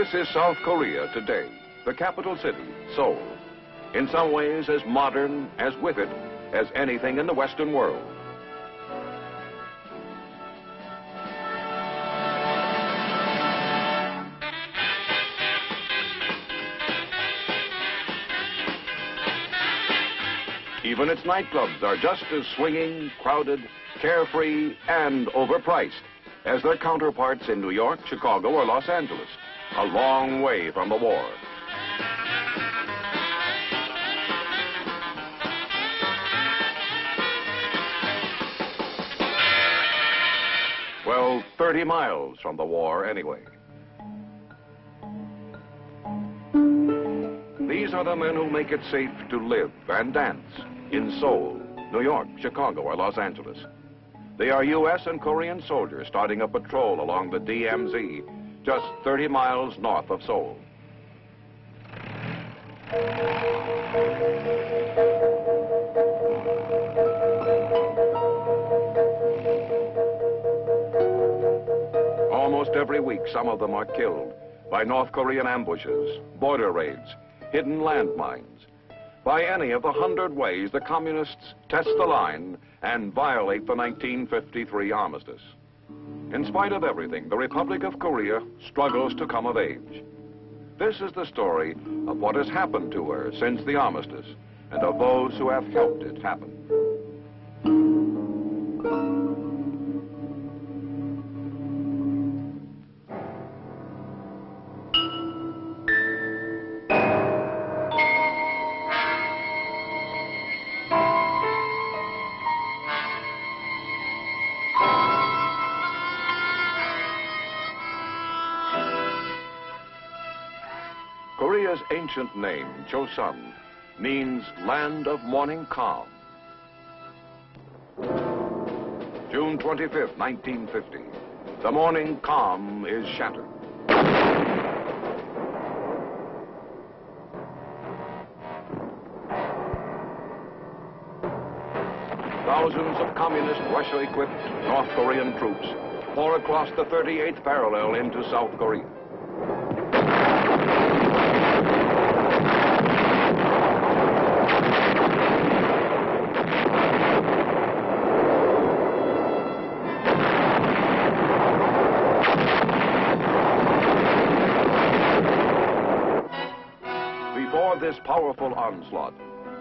This is South Korea today, the capital city, Seoul. In some ways as modern, as with it, as anything in the Western world. Even its nightclubs are just as swinging, crowded, carefree, and overpriced as their counterparts in New York, Chicago, or Los Angeles, a long way from the war. Well, 30 miles from the war anyway. These are the men who make it safe to live and dance in Seoul, New York, Chicago, or Los Angeles. They are U.S. and Korean soldiers starting a patrol along the DMZ, just 30 miles north of Seoul. Almost every week, some of them are killed by North Korean ambushes, border raids, hidden landmines, by any of the 100 ways the communists test the line and violate the 1953 armistice. In spite of everything, the Republic of Korea struggles to come of age. This is the story of what has happened to her since the armistice, and of those who have helped it happen. Korea's ancient name, Chosun, means land of morning calm. June 25th, 1950. The morning calm is shattered. Thousands of communist Russia-equipped North Korean troops pour across the 38th parallel into South Korea. Before this powerful onslaught,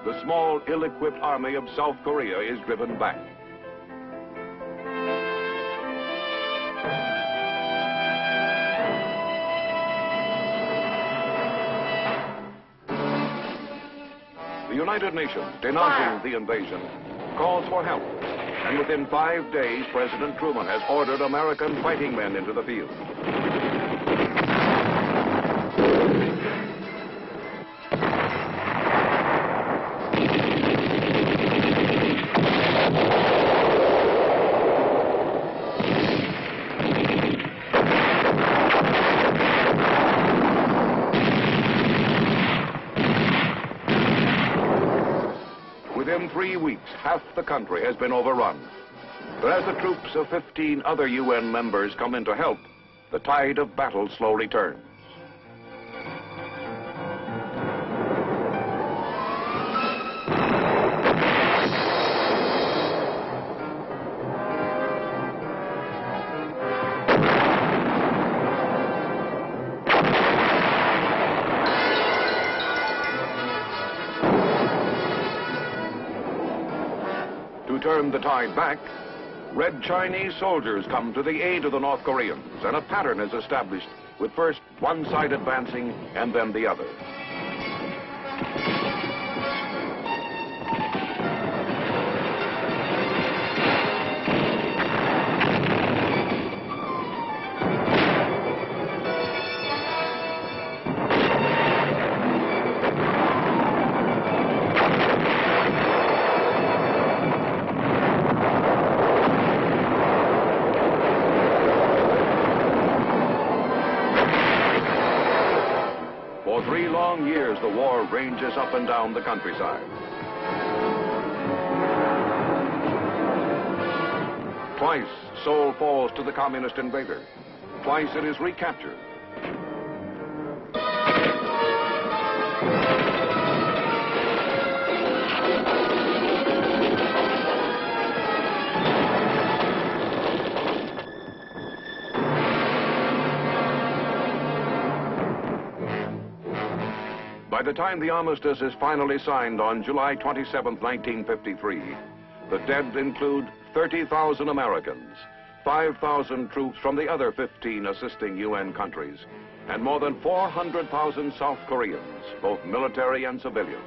the small, ill-equipped army of South Korea is driven back. The United Nations, denouncing the invasion, calls for help. And within 5 days, President Truman has ordered American fighting men into the field. Within 3 weeks, half the country has been overrun. But as the troops of 15 other UN members come in to help, the tide of battle slowly turns. To turn the tide back, Red Chinese soldiers come to the aid of the North Koreans, and a pattern is established with first one side advancing and then the other. For 3 long years, the war ranges up and down the countryside. Twice, Seoul falls to the communist invader. Twice it is recaptured. By the time the armistice is finally signed on July 27, 1953, the dead include 30,000 Americans, 5,000 troops from the other 15 assisting UN countries, and more than 400,000 South Koreans, both military and civilian.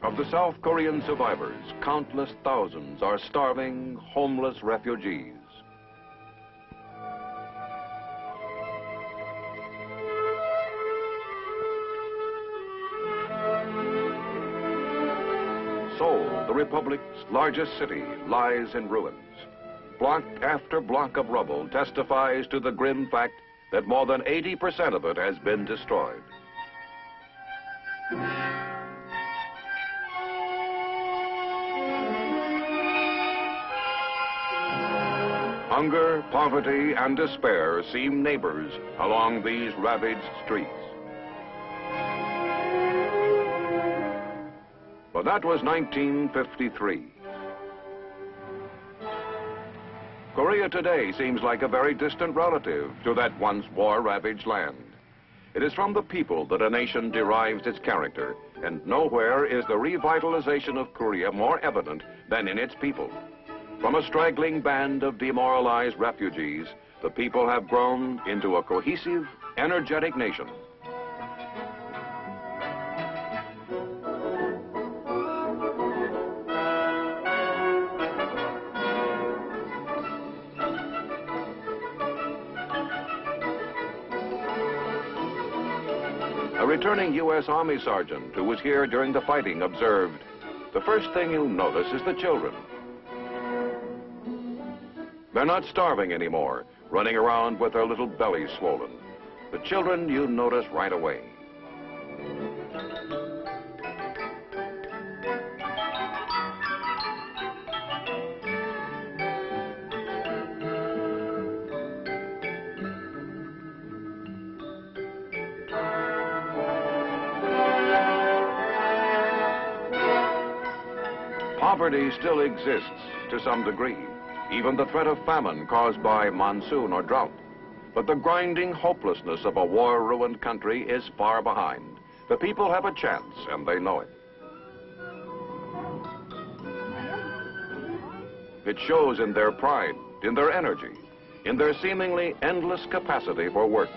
Of the South Korean survivors, countless thousands are starving, homeless refugees. Seoul, the republic's largest city, lies in ruins. Block after block of rubble testifies to the grim fact that more than 80% of it has been destroyed. Hunger, poverty, and despair seem neighbors along these ravaged streets. But that was 1953. Korea today seems like a very distant relative to that once war-ravaged land. It is from the people that a nation derives its character, and nowhere is the revitalization of Korea more evident than in its people. From a straggling band of demoralized refugees, the people have grown into a cohesive, energetic nation. A returning U.S. Army sergeant who was here during the fighting observed, "The first thing you'll notice is the children. They're not starving anymore, running around with their little bellies swollen. The children you notice right away." Poverty still exists to some degree, even the threat of famine caused by monsoon or drought. But the grinding hopelessness of a war-ruined country is far behind. The people have a chance, and they know it. It shows in their pride, in their energy, in their seemingly endless capacity for work.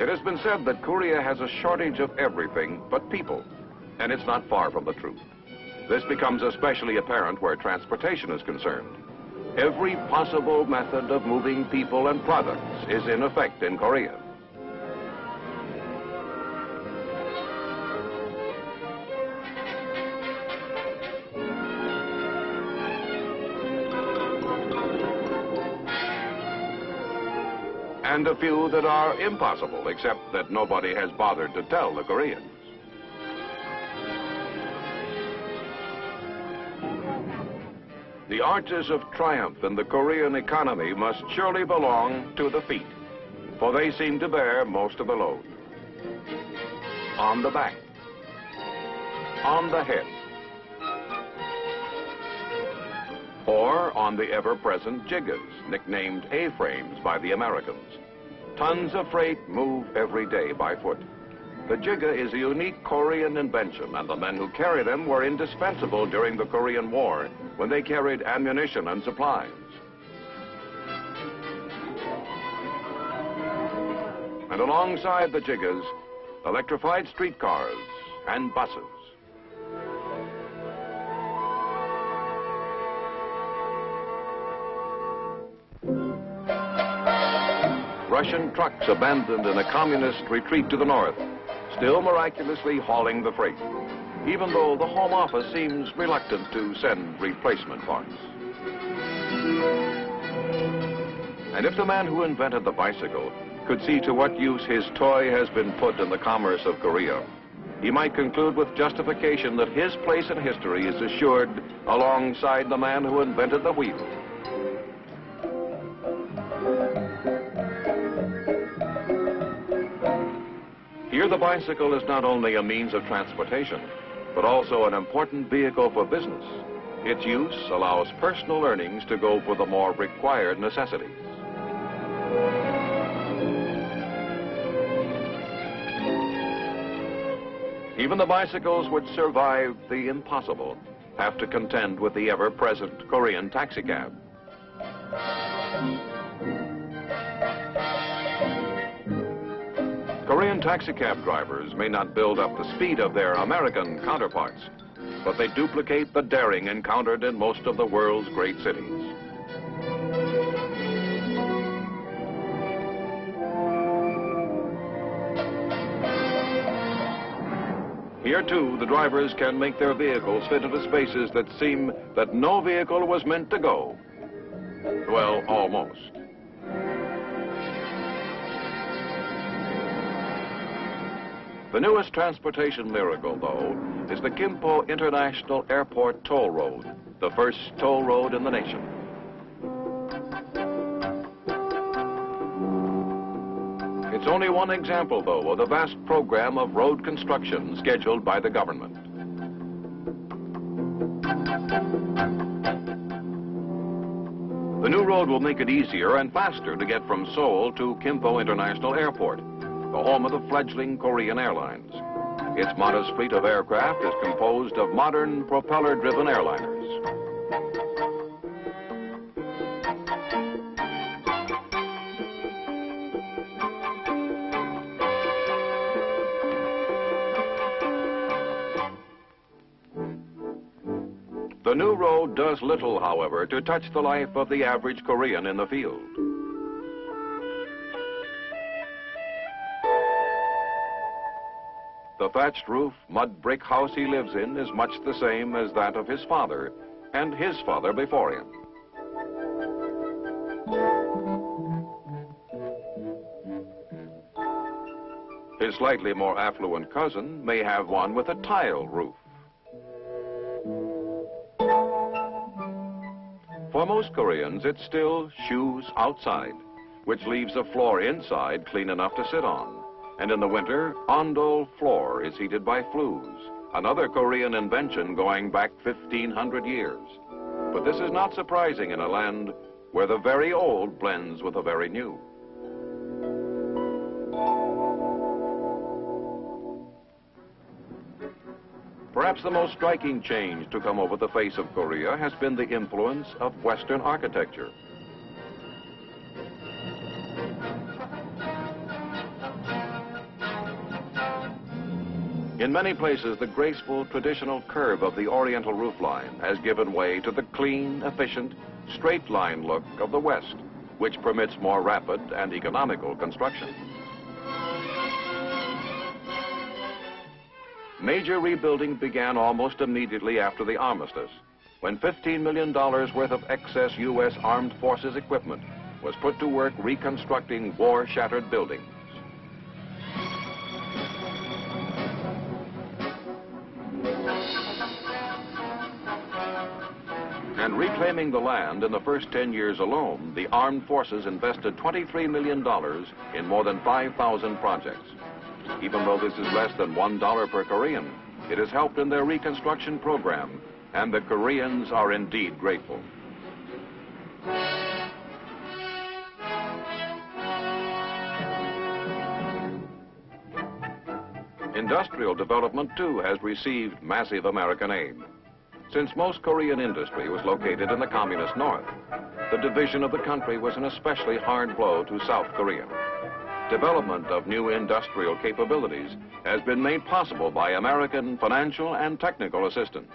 It has been said that Korea has a shortage of everything but people, and it's not far from the truth. This becomes especially apparent where transportation is concerned. Every possible method of moving people and products is in effect in Korea. And a few that are impossible, except that nobody has bothered to tell the Koreans. The arches of triumph in the Korean economy must surely belong to the feet, for they seem to bear most of the load. On the back, on the head, or on the ever-present jigas, nicknamed A-frames by the Americans. Tons of freight move every day by foot. The jiga is a unique Korean invention, and the men who carry them were indispensable during the Korean War, when they carried ammunition and supplies. And alongside the jigas, electrified streetcars and buses. Russian trucks abandoned in a communist retreat to the north, still miraculously hauling the freight, even though the Home Office seems reluctant to send replacement parts. And if the man who invented the bicycle could see to what use his toy has been put in the commerce of Korea, he might conclude with justification that his place in history is assured alongside the man who invented the wheel. Here the bicycle is not only a means of transportation, but also an important vehicle for business. Its use allows personal earnings to go for the more required necessities. Even the bicycles which survive the impossible have to contend with the ever-present Korean taxicab. Korean taxicab drivers may not build up the speed of their American counterparts, but they duplicate the daring encountered in most of the world's great cities. Here, too, the drivers can make their vehicles fit into spaces that seem that no vehicle was meant to go. Well, almost. The newest transportation miracle, though, is the Gimpo International Airport Toll Road, the first toll road in the nation. It's only one example, though, of the vast program of road construction scheduled by the government. The new road will make it easier and faster to get from Seoul to Gimpo International Airport, the home of the fledgling Korean Airlines. Its modest fleet of aircraft is composed of modern propeller-driven airliners. The new road does little, however, to touch the life of the average Korean in the field. The thatched roof, mud brick house he lives in is much the same as that of his father and his father before him. His slightly more affluent cousin may have one with a tile roof. For most Koreans, it's still shoes outside, which leaves the floor inside clean enough to sit on. And in the winter, ondol floor is heated by flues, another Korean invention going back 1,500 years. But this is not surprising in a land where the very old blends with the very new. Perhaps the most striking change to come over the face of Korea has been the influence of Western architecture. In many places, the graceful, traditional curve of the Oriental roofline has given way to the clean, efficient, straight-line look of the West, which permits more rapid and economical construction. Major rebuilding began almost immediately after the armistice, when $15 million worth of excess U.S. Armed Forces equipment was put to work reconstructing war-shattered buildings. And reclaiming the land in the first 10 years alone, the Armed Forces invested $23 million in more than 5,000 projects. Even though this is less than $1 per Korean, it has helped in their reconstruction program, and the Koreans are indeed grateful. Industrial development, too, has received massive American aid. Since most Korean industry was located in the communist north, the division of the country was an especially hard blow to South Korea. Development of new industrial capabilities has been made possible by American financial and technical assistance.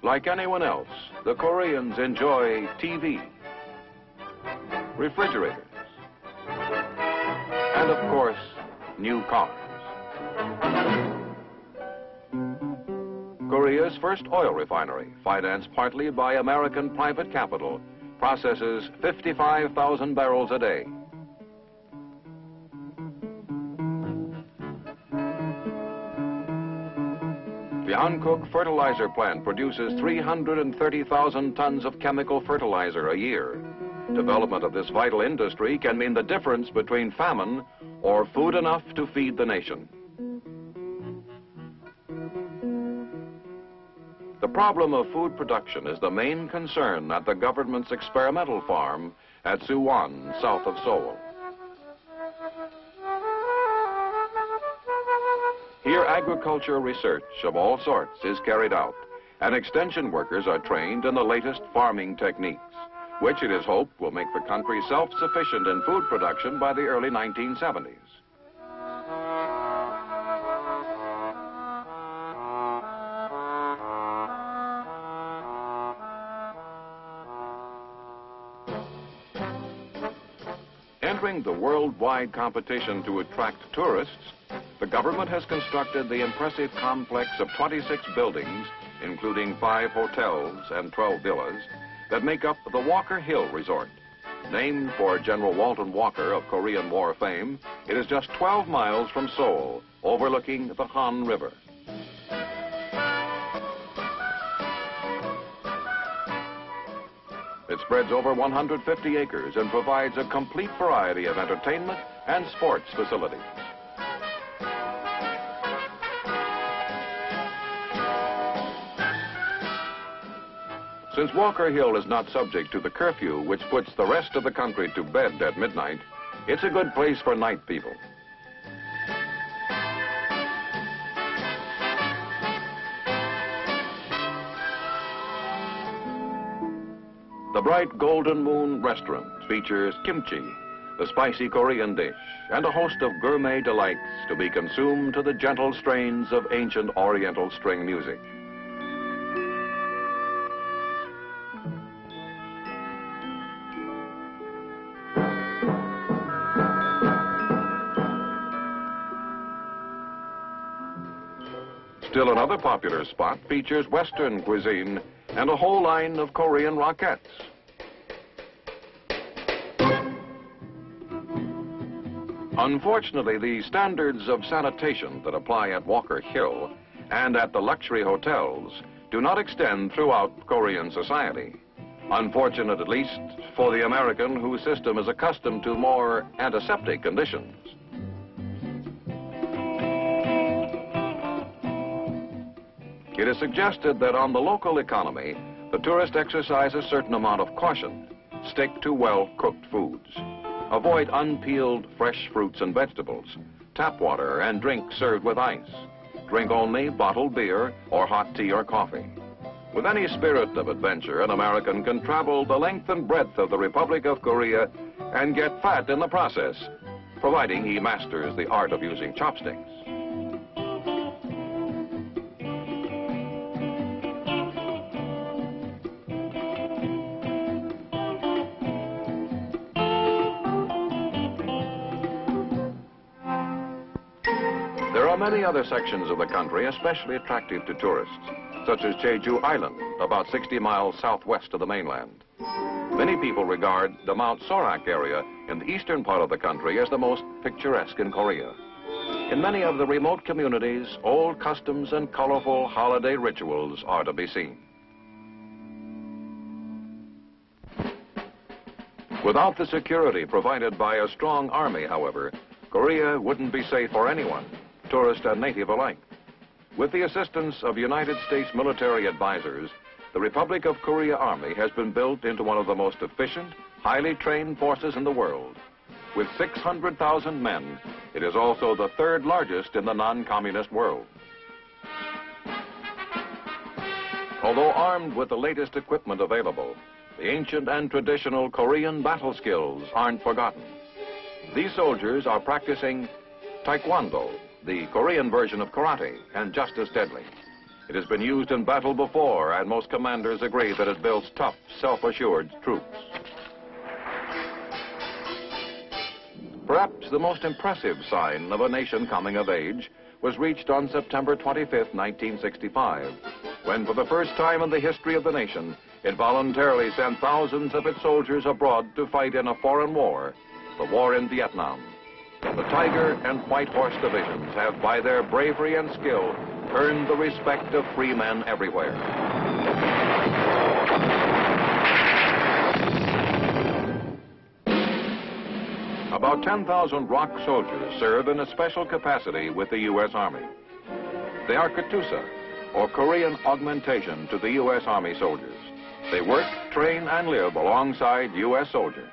Like anyone else, the Koreans enjoy TV, refrigerators, and of course, new cars. Korea's first oil refinery, financed partly by American private capital, processes 55,000 barrels a day. The Hankook fertilizer plant produces 330,000 tons of chemical fertilizer a year. Development of this vital industry can mean the difference between famine or food enough to feed the nation. The problem of food production is the main concern at the government's experimental farm at Suwon, south of Seoul. Here, agricultural research of all sorts is carried out, and extension workers are trained in the latest farming techniques, which it is hoped will make the country self-sufficient in food production by the early 1970s. Entering the worldwide competition to attract tourists, the government has constructed the impressive complex of 26 buildings, including 5 hotels and 12 villas, that make up the Walker Hill Resort. Named for General Walton Walker of Korean War fame, it is just 12 miles from Seoul, overlooking the Han River. It spreads over 150 acres and provides a complete variety of entertainment and sports facilities. Since Walker Hill is not subject to the curfew which puts the rest of the country to bed at midnight, it's a good place for night people. The bright Golden Moon restaurant features kimchi, the spicy Korean dish, and a host of gourmet delights to be consumed to the gentle strains of ancient Oriental string music. Still another popular spot features Western cuisine and a whole line of Korean rockettes. Unfortunately, the standards of sanitation that apply at Walker Hill and at the luxury hotels do not extend throughout Korean society. Unfortunate, at least, for the American whose system is accustomed to more antiseptic conditions. It is suggested that on the local economy, the tourist exercise a certain amount of caution. Stick to well-cooked foods. Avoid unpeeled fresh fruits and vegetables. Tap water and drink served with ice. Drink only bottled beer or hot tea or coffee. With any spirit of adventure, an American can travel the length and breadth of the Republic of Korea and get fat in the process, providing he masters the art of using chopsticks. There are many other sections of the country especially attractive to tourists, such as Jeju Island, about 60 miles southwest of the mainland. Many people regard the Mount Sorak area in the eastern part of the country as the most picturesque in Korea. In many of the remote communities, old customs and colorful holiday rituals are to be seen. Without the security provided by a strong army, however, Korea wouldn't be safe for anyone, tourist and native alike. With the assistance of United States military advisors, the Republic of Korea Army has been built into one of the most efficient, highly trained forces in the world. With 600,000 men, it is also the third largest in the non-communist world. Although armed with the latest equipment available, the ancient and traditional Korean battle skills aren't forgotten. These soldiers are practicing Taekwondo, the Korean version of karate, and just as deadly. It has been used in battle before, and most commanders agree that it builds tough, self-assured troops. Perhaps the most impressive sign of a nation coming of age was reached on September 25, 1965, when for the first time in the history of the nation, it voluntarily sent thousands of its soldiers abroad to fight in a foreign war, the war in Vietnam. The Tiger and White Horse divisions have, by their bravery and skill, earned the respect of free men everywhere. About 10,000 ROK soldiers serve in a special capacity with the U.S. Army. They are Katusha, or Korean augmentation to the U.S. Army soldiers. They work, train, and live alongside U.S. soldiers.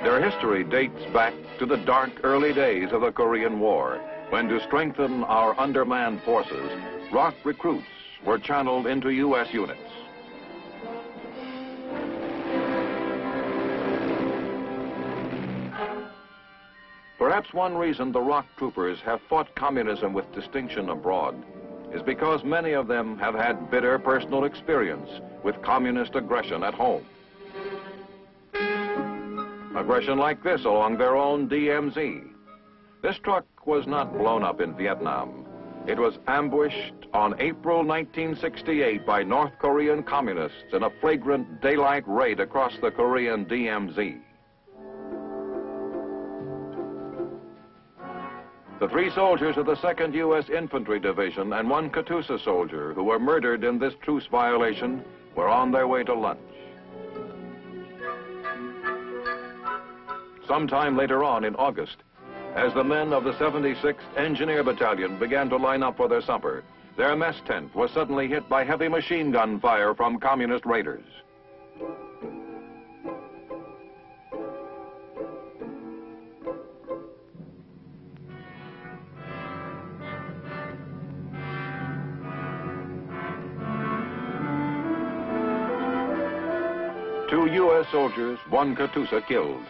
Their history dates back to the dark early days of the Korean War, when to strengthen our undermanned forces, ROK recruits were channeled into U.S. units. Perhaps one reason the ROK troopers have fought communism with distinction abroad is because many of them have had bitter personal experience with communist aggression at home. Aggression like this along their own DMZ. This truck was not blown up in Vietnam. It was ambushed on April 1968 by North Korean communists in a flagrant daylight raid across the Korean DMZ. The 3 soldiers of the 2nd U.S. Infantry Division and 1 Katusha soldier who were murdered in this truce violation were on their way to lunch. Sometime later on in August, as the men of the 76th Engineer Battalion began to line up for their supper, their mess tent was suddenly hit by heavy machine gun fire from communist raiders. Two U.S. soldiers, 1 Katusha killed.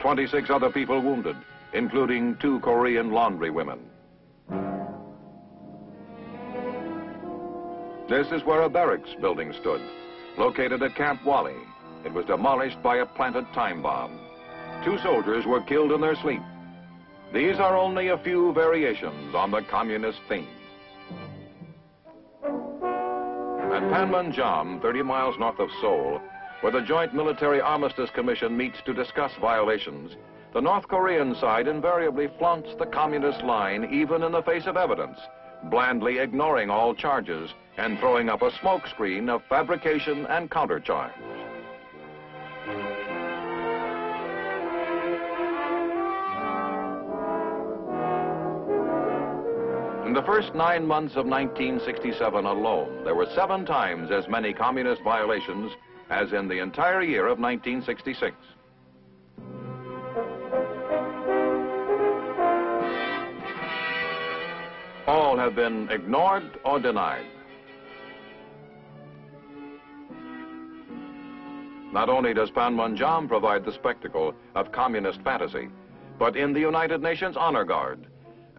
26 other people wounded, including 2 Korean laundry women. This is where a barracks building stood, located at Camp Wally. It was demolished by a planted time bomb. 2 soldiers were killed in their sleep. These are only a few variations on the communist theme. At Panmunjom, 30 miles north of Seoul, where the Joint Military Armistice Commission meets to discuss violations, the North Korean side invariably flaunts the communist line even in the face of evidence, blandly ignoring all charges and throwing up a smokescreen of fabrication and countercharge. In the first 9 months of 1967 alone, there were 7 times as many communist violations as in the entire year of 1966. All have been ignored or denied. Not only does Panmunjom provide the spectacle of communist fantasy, but in the United Nations Honor Guard,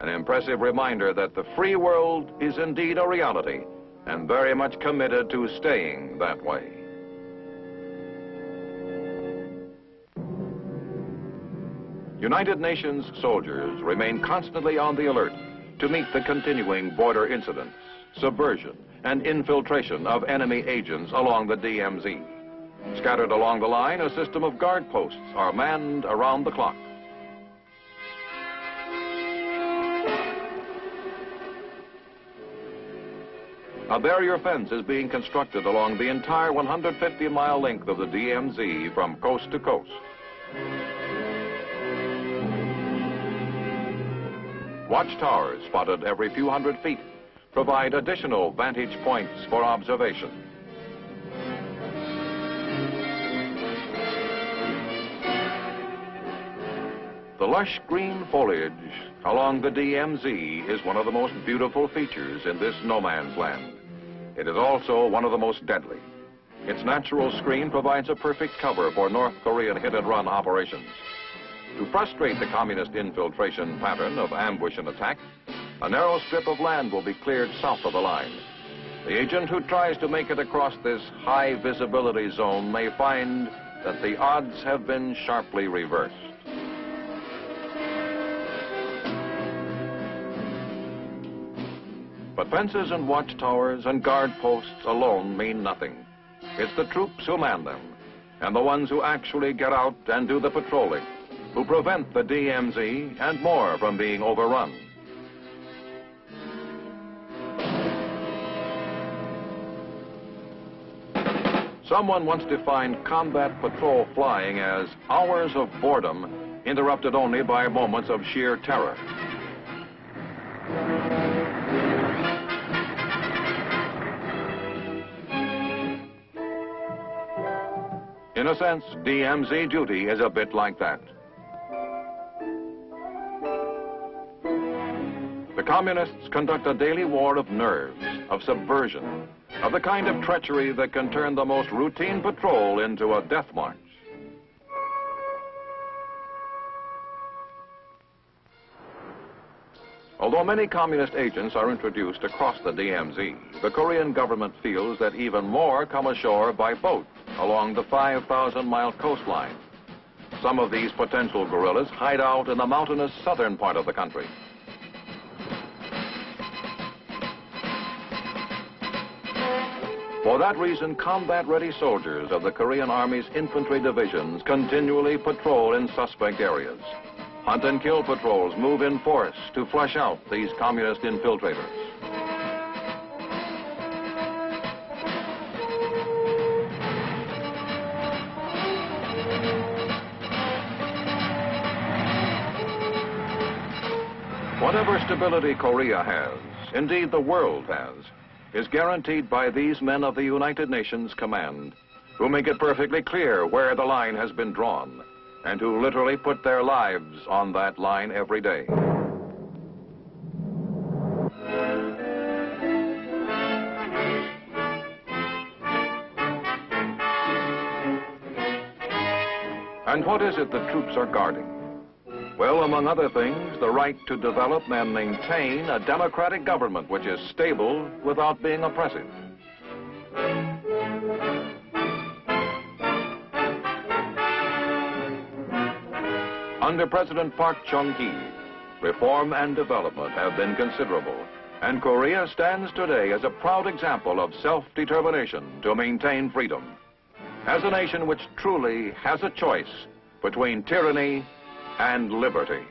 an impressive reminder that the free world is indeed a reality and very much committed to staying that way. United Nations soldiers remain constantly on the alert to meet the continuing border incidents, subversion, and infiltration of enemy agents along the DMZ. Scattered along the line, a system of guard posts are manned around the clock. A barrier fence is being constructed along the entire 150-mile length of the DMZ from coast to coast. Watchtowers spotted every few hundred feet provide additional vantage points for observation. The lush green foliage along the DMZ is one of the most beautiful features in this no man's land. It is also one of the most deadly. Its natural screen provides a perfect cover for North Korean hit-and-run operations. To frustrate the communist infiltration pattern of ambush and attack, a narrow strip of land will be cleared south of the line. The agent who tries to make it across this high visibility zone may find that the odds have been sharply reversed. But fences and watchtowers and guard posts alone mean nothing. It's the troops who man them, and the ones who actually get out and do the patrolling, who prevent the DMZ and more from being overrun. Someone once defined combat patrol flying as hours of boredom interrupted only by moments of sheer terror. In a sense, DMZ duty is a bit like that. The communists conduct a daily war of nerves, of subversion, of the kind of treachery that can turn the most routine patrol into a death march. Although many communist agents are introduced across the DMZ, the Korean government feels that even more come ashore by boat along the 5,000-mile coastline. Some of these potential guerrillas hide out in the mountainous southern part of the country. For that reason, combat-ready soldiers of the Korean Army's infantry divisions continually patrol in suspect areas. Hunt and kill patrols move in force to flush out these communist infiltrators. Whatever stability Korea has, indeed the world has, is guaranteed by these men of the United Nations Command, who make it perfectly clear where the line has been drawn, and who literally put their lives on that line every day. And what is it the troops are guarding? Well, among other things, the right to develop and maintain a democratic government which is stable without being oppressive. Under President Park Chung-hee, reform and development have been considerable, and Korea stands today as a proud example of self-determination to maintain freedom, as a nation which truly has a choice between tyranny and liberty.